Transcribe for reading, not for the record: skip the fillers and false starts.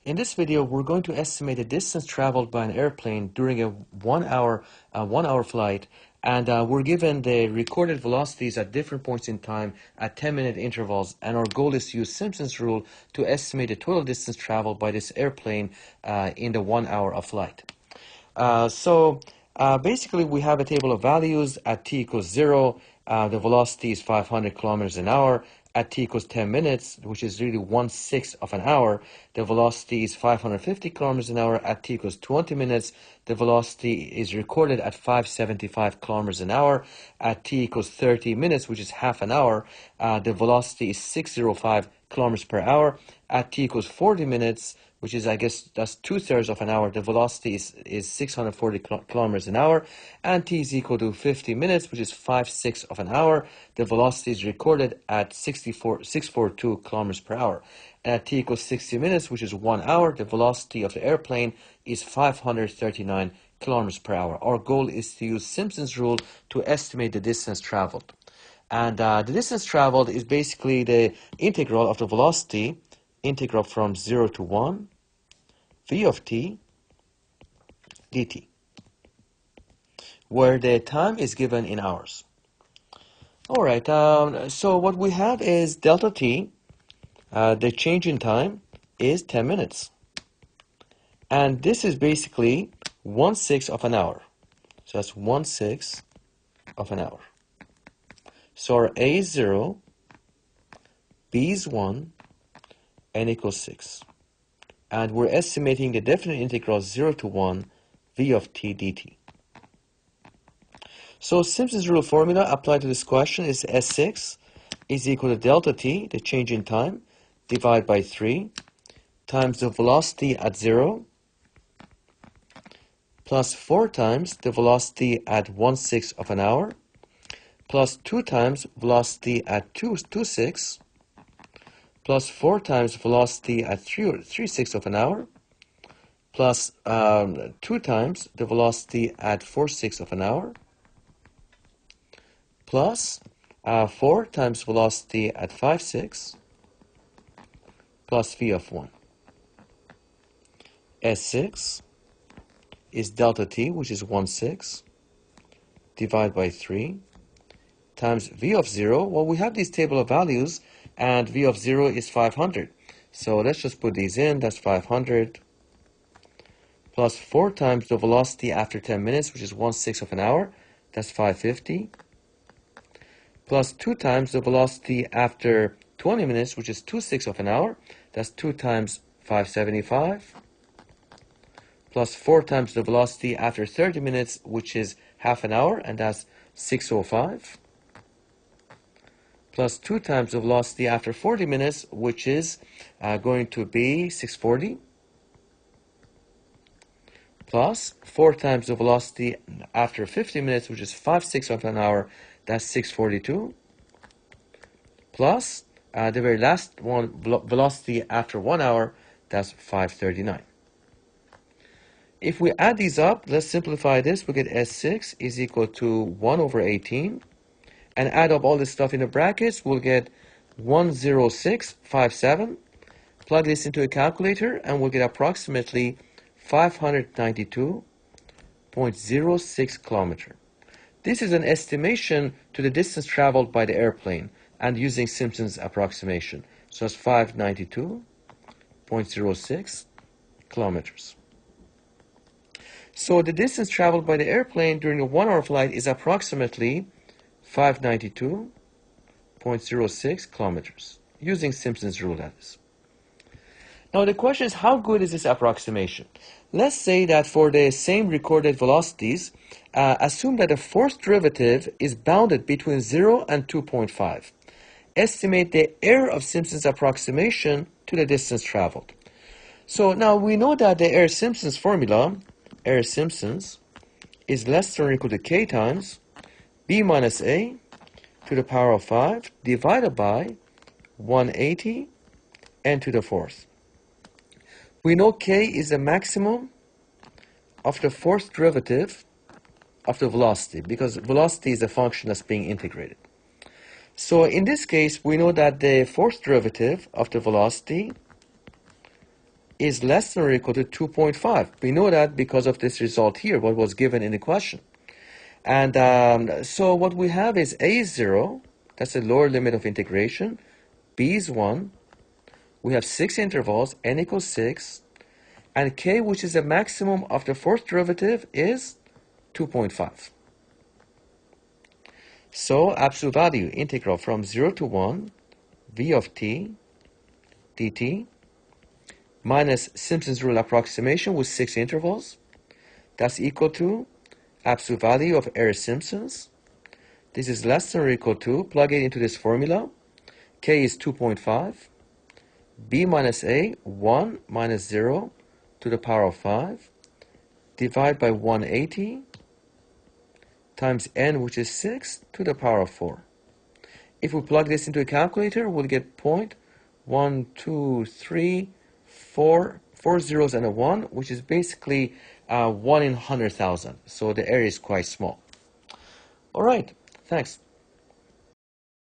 In this video, we're going to estimate the distance traveled by an airplane during a one-hour flight, and we're given the recorded velocities at different points in time at 10-minute intervals, and our goal is to use Simpson's rule to estimate the total distance traveled by this airplane in the 1 hour of flight. Basically, we have a table of values. At t equals 0, the velocity is 500 kilometers an hour. At t equals 10 minutes, which is really 1/6 of an hour, the velocity is 550 kilometers an hour. At t equals 20 minutes, the velocity is recorded at 575 kilometers an hour. At t equals 30 minutes, which is half an hour, the velocity is 605 kilometers per hour. At t equals 40 minutes, which is, I guess, that's 2/3 of an hour, the velocity is 640 kilometers an hour, and t is equal to 50 minutes, which is 5/6 of an hour. The velocity is recorded at 642 kilometers per hour. And at t equals 60 minutes, which is 1 hour, the velocity of the airplane is 539 kilometers per hour. Our goal is to use Simpson's rule to estimate the distance traveled. And the distance traveled is basically the integral of the velocity, integral from 0 to 1, v of t dt, where the time is given in hours. All right, so what we have is delta t, the change in time is 10 minutes. And this is basically 1/6 of an hour. So that's 1/6 of an hour. So our A is 0, B is 1, n equals 6. And we're estimating the definite integral 0 to 1 v of t dt. So Simpson's rule formula applied to this question is S6 is equal to delta t, the change in time, divided by 3, times the velocity at 0, plus 4 times the velocity at 1/6 of an hour, plus 2 times velocity at 2/6, plus 4 times velocity at 3/6 of an hour, plus 2 times the velocity at 4/6 of an hour, plus 4 times velocity at 5/6, plus v of 1. S6 is delta t, which is 1/6, divided by 3, times v of 0. Well, we have this table of values, and v of 0 is 500. So let's just put these in. That's 500, plus 4 times the velocity after 10 minutes, which is 1/6 of an hour. That's 550, plus 2 times the velocity after 20 minutes, which is 2/6 of an hour. That's 2 times 575, plus 4 times the velocity after 30 minutes, which is half an hour, and that's 605, plus 2 times the velocity after 40 minutes, which is going to be 640, plus 4 times the velocity after 50 minutes, which is 5/6 of an hour, that's 642, plus the very last one, velocity after 1 hour, that's 539. If we add these up, let's simplify this. We get S6 is equal to 1 over 18. And add up all this stuff in the brackets, we'll get 10657. Plug this into a calculator, and we'll get approximately 592.06 kilometers. This is an estimation to the distance traveled by the airplane, and using Simpson's approximation. So that's 592.06 kilometers. So the distance traveled by the airplane during a 1 hour flight is approximately 592.06 kilometers, using Simpson's rule, that is. Now the question is, how good is this approximation? Let's say that for the same recorded velocities, assume that the forced derivative is bounded between 0 and 2.5. Estimate the error of Simpson's approximation to the distance traveled. So now we know that the Error-Simpson's formula, Error-Simpson's, is less than or equal to k times b minus a to the power of 5 divided by 180 n to the 4th. We know k is the maximum of the forced derivative of the velocity, because velocity is a function that's being integrated. So in this case, we know that the forced derivative of the velocity is less than or equal to 2.5. We know that because of this result here, what was given in the question. And so what we have is a is 0, that's the lower limit of integration, b is 1, we have 6 intervals, n equals 6, and k, which is the maximum of the fourth derivative, is 2.5. So absolute value, integral from 0 to 1, v of t dt, minus Simpson's rule approximation with 6 intervals, that's equal to absolute value of error Simpsons. This is less than or equal to, plug it into this formula, k is 2.5, b minus a, 1 minus 0 to the power of 5, divide by 180, times n, which is 6, to the power of 4. If we plug this into a calculator, we'll get 0.123, 4 zeros and a 1, which is basically 1 in 100,000. So the area is quite small. All right, thanks.